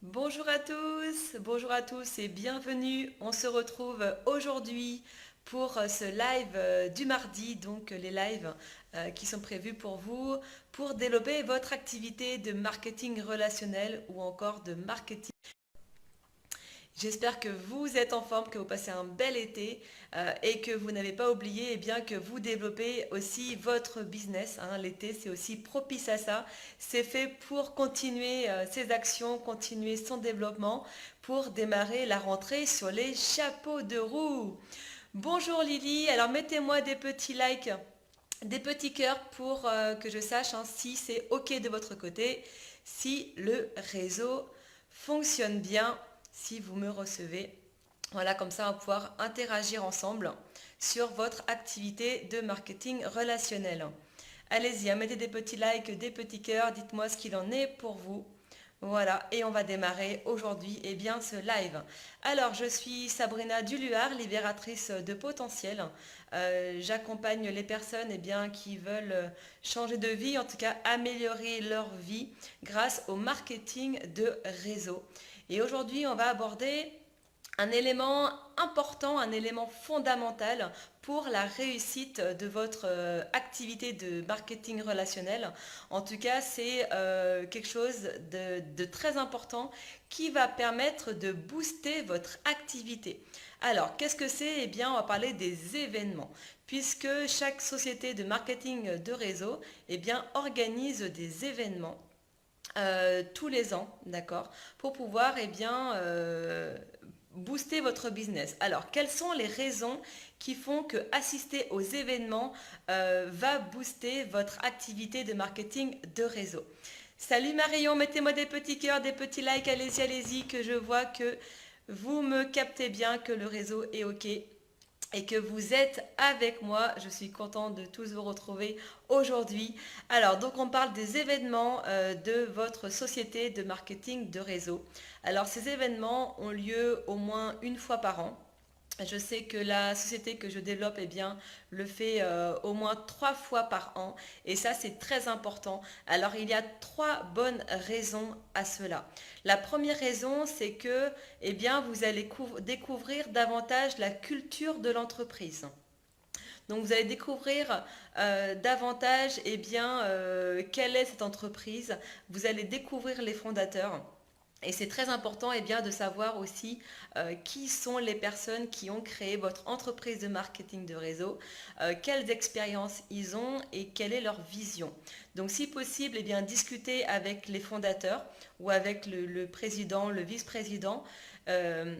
Bonjour à tous et bienvenue. On se retrouve aujourd'hui pour ce live du mardi, donc les lives qui sont prévus pour vous pour développer votre activité de marketing relationnel ou encore de marketing. J'espère que vous êtes en forme, que vous passez un bel été et que vous n'avez pas oublié bien, que vous développez aussi votre business, hein. L'été, c'est aussi propice à ça. C'est fait pour continuer ses actions, continuer son développement, pour démarrer la rentrée sur les chapeaux de roue. Bonjour Lily, alors mettez-moi des petits likes, des petits cœurs pour que je sache, hein, si c'est OK de votre côté, si le réseau fonctionne bien, si vous me recevez. Voilà, comme ça on va pouvoir interagir ensemble sur votre activité de marketing relationnel. Allez-y, hein, mettez des petits likes, des petits cœurs, dites-moi ce qu'il en est pour vous. Voilà, et on va démarrer aujourd'hui ce live. Alors, je suis Sabrina Duluard, libératrice de potentiel. J'accompagne les personnes qui veulent changer de vie, en tout cas améliorer leur vie grâce au marketing de réseau. Et aujourd'hui, on va aborder un élément important, un élément fondamental pour la réussite de votre activité de marketing relationnel. En tout cas, c'est quelque chose de très important qui va permettre de booster votre activité. Alors, qu'est-ce que c'est? On va parler des événements, puisque chaque société de marketing de réseau organise des événements tous les ans, d'accord, pour pouvoir booster votre business. Alors, quelles sont les raisons qui font que assister aux événements va booster votre activité de marketing de réseau? Salut Marion, mettez-moi des petits cœurs, des petits likes, allez-y, allez-y, que je vois que vous me captez bien, que le réseau est OK et que vous êtes avec moi. Je suis contente de tous vous retrouver aujourd'hui. Alors, donc on parle des événements de votre société de marketing de réseau. Alors, ces événements ont lieu au moins une fois par an. Je sais que la société que je développe le fait au moins 3 fois par an et ça c'est très important. Alors il y a 3 bonnes raisons à cela. La première raison c'est que vous allez découvrir davantage la culture de l'entreprise. Donc vous allez découvrir davantage quelle est cette entreprise. Vous allez découvrir les fondateurs. Et c'est très important de savoir aussi qui sont les personnes qui ont créé votre entreprise de marketing de réseau, quelles expériences ils ont et quelle est leur vision. Donc si possible, discutez avec les fondateurs ou avec le président, le vice-président. euh,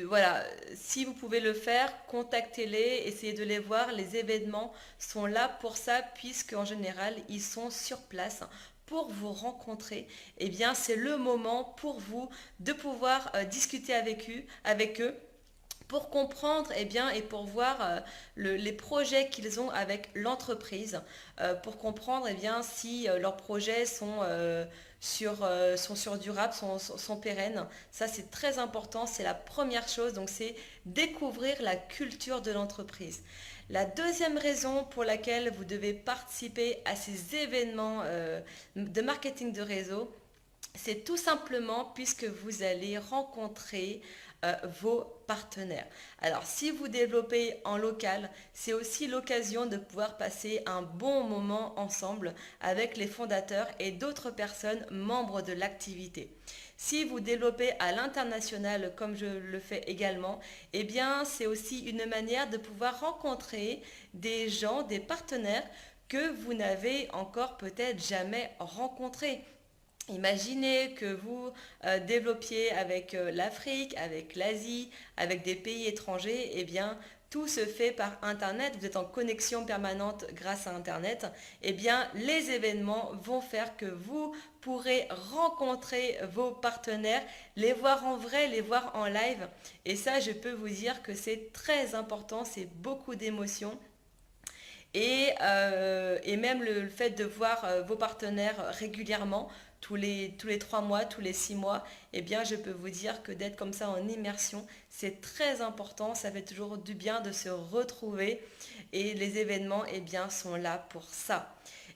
voilà, si vous pouvez le faire, contactez-les, essayez de les voir. Les événements sont là pour ça, puisque en général, ils sont sur place pour vous rencontrer. C'est le moment pour vous de pouvoir discuter avec eux pour comprendre et pour voir les projets qu'ils ont avec l'entreprise, pour comprendre si leurs projets sont sur durables, sont pérennes. Ça, c'est très important, c'est la première chose. Donc, c'est découvrir la culture de l'entreprise. La deuxième raison pour laquelle vous devez participer à ces événements de marketing de réseau, c'est tout simplement puisque vous allez rencontrer vos partenaires. Alors, si vous développez en local, c'est aussi l'occasion de pouvoir passer un bon moment ensemble avec les fondateurs et d'autres personnes membres de l'activité. Si vous développez à l'international, comme je le fais également, c'est aussi une manière de pouvoir rencontrer des gens, des partenaires que vous n'avez encore peut-être jamais rencontrés. Imaginez que vous développiez avec l'Afrique, avec l'Asie, avec des pays étrangers, tout se fait par Internet, vous êtes en connexion permanente grâce à Internet, les événements vont faire que vous pourrez rencontrer vos partenaires, les voir en vrai, les voir en live. Et ça, je peux vous dire que c'est très important, c'est beaucoup d'émotions. Et même le fait de voir vos partenaires régulièrement, tous les 3 mois, tous les 6 mois, je peux vous dire que d'être comme ça en immersion, c'est très important. Ça fait toujours du bien de se retrouver et les événements sont là pour ça.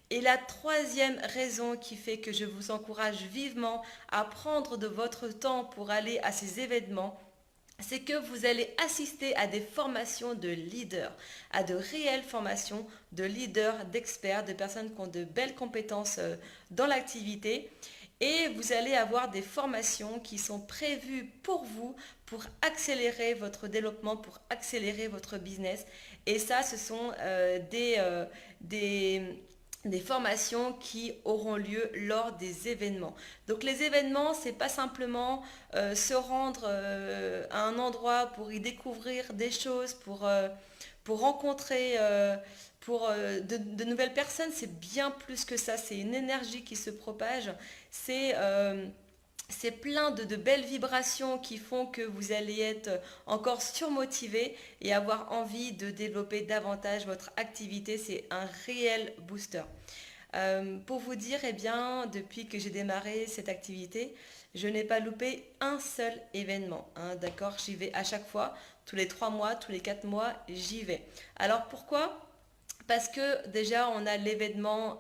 Et la troisième raison qui fait que je vous encourage vivement à prendre de votre temps pour aller à ces événements, c'est que vous allez assister à des formations de leaders, à de réelles formations de leaders, d'experts, de personnes qui ont de belles compétences dans l'activité. Et vous allez avoir des formations qui sont prévues pour vous, pour accélérer votre développement, pour accélérer votre business. Et ça, ce sont des, des formations qui auront lieu lors des événements. Donc les événements, c'est pas simplement se rendre à un endroit pour y découvrir des choses, pour rencontrer de nouvelles personnes. C'est bien plus que ça. C'est une énergie qui se propage. C'est c'est plein de belles vibrations qui font que vous allez être encore surmotivé et avoir envie de développer davantage votre activité. C'est un réel booster. Pour vous dire, eh bien, depuis que j'ai démarré cette activité, je n'ai pas loupé un seul événement. Hein, d'accord, j'y vais à chaque fois, tous les 3 mois, tous les 4 mois, j'y vais. Alors pourquoi? Parce que déjà, on a l'événement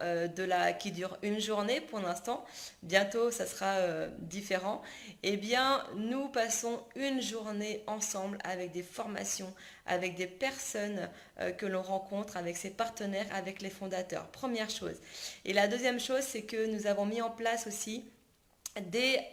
qui dure une journée pour l'instant. Bientôt, ça sera différent. Eh bien, nous passons une journée ensemble avec des formations, avec des personnes que l'on rencontre, avec ses partenaires, avec les fondateurs. Première chose. Et la deuxième chose, c'est que nous avons mis en place aussi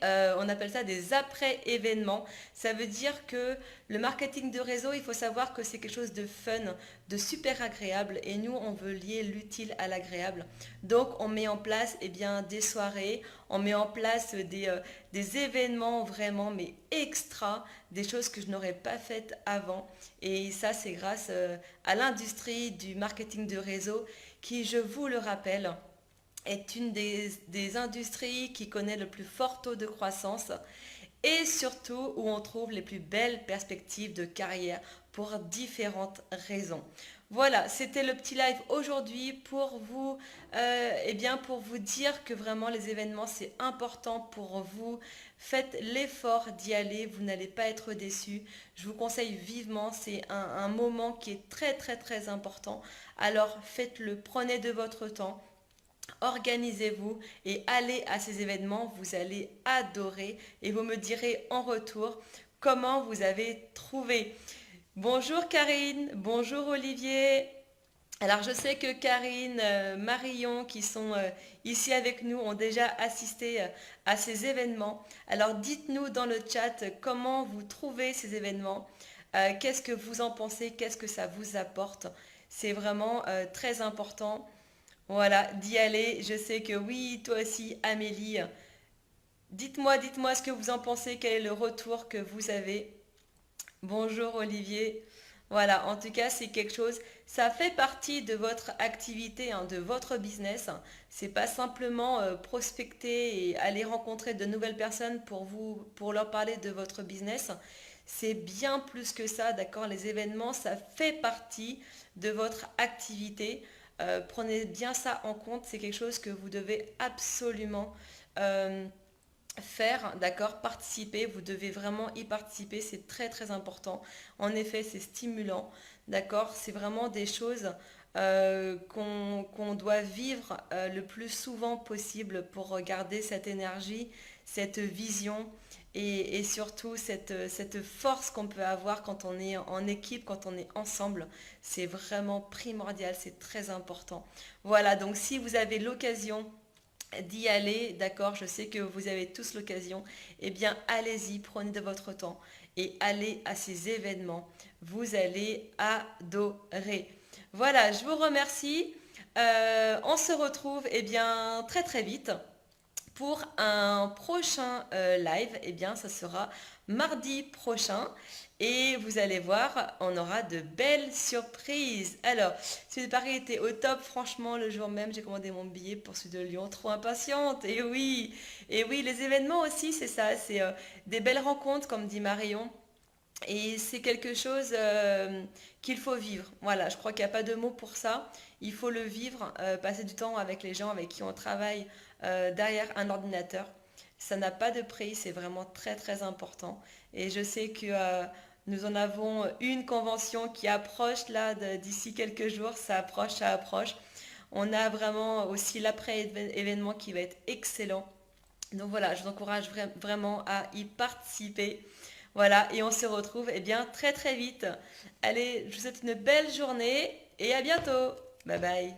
on appelle ça des après-événements. Ça veut dire que le marketing de réseau, il faut savoir que c'est quelque chose de fun, de super agréable. Et nous, on veut lier l'utile à l'agréable. Donc, on met en place des soirées, on met en place des événements vraiment, mais extra, des choses que je n'aurais pas faites avant. Et ça, c'est grâce à l'industrie du marketing de réseau qui, je vous le rappelle, est une des industries qui connaît le plus fort taux de croissance et surtout où on trouve les plus belles perspectives de carrière pour différentes raisons. Voilà, c'était le petit live aujourd'hui pour vous, pour vous dire que vraiment les événements c'est important pour vous. Faites l'effort d'y aller, vous n'allez pas être déçus. Je vous conseille vivement, c'est un moment qui est très très très important. Alors faites-le, prenez de votre temps. Organisez-vous et allez à ces événements, vous allez adorer et vous me direz en retour comment vous avez trouvé. Bonjour Karine, bonjour Olivier. Alors je sais que Karine, Marion qui sont ici avec nous ont déjà assisté à ces événements. Alors dites-nous dans le chat comment vous trouvez ces événements, qu'est-ce que vous en pensez, qu'est-ce que ça vous apporte. C'est vraiment très important. Voilà, d'y aller. Je sais que oui, toi aussi, Amélie. Dites-moi ce que vous en pensez, quel est le retour que vous avez. Bonjour Olivier. Voilà, en tout cas, c'est quelque chose, ça fait partie de votre activité, hein, de votre business. C'est pas simplement prospecter et aller rencontrer de nouvelles personnes pour leur parler de votre business. C'est bien plus que ça, d'accord? Les événements, ça fait partie de votre activité. Prenez bien ça en compte, c'est quelque chose que vous devez absolument euh, faire, d'accord, participer, vous devez vraiment y participer, c'est très très important. En effet, c'est stimulant, d'accord, c'est vraiment des choses qu'on doit vivre le plus souvent possible pour garder cette énergie, cette vision et surtout cette force qu'on peut avoir quand on est en équipe, quand on est ensemble. C'est vraiment primordial, c'est très important. Voilà, donc si vous avez l'occasion d'y aller, d'accord, je sais que vous avez tous l'occasion, eh bien allez-y, prenez de votre temps et allez à ces événements. Vous allez adorer. Voilà, je vous remercie. On se retrouve très très vite pour un prochain live. Eh bien, ça sera mardi prochain. Et vous allez voir, on aura de belles surprises. Alors, si le pari était au top, franchement, le jour même, j'ai commandé mon billet pour celui de Lyon. Trop impatiente. Et oui, les événements aussi, c'est ça. C'est des belles rencontres, comme dit Marion. Et c'est quelque chose qu'il faut vivre. Voilà, je crois qu'il n'y a pas de mots pour ça. Il faut le vivre, passer du temps avec les gens avec qui on travaille derrière un ordinateur. Ça n'a pas de prix, c'est vraiment très très important. Et je sais que nous en avons une convention qui approche là d'ici quelques jours. Ça approche, ça approche. On a vraiment aussi l'après-événement qui va être excellent. Donc voilà, je vous encourage vraiment à y participer. Voilà, et on se retrouve bien très très vite. Allez, je vous souhaite une belle journée et à bientôt. Bye bye.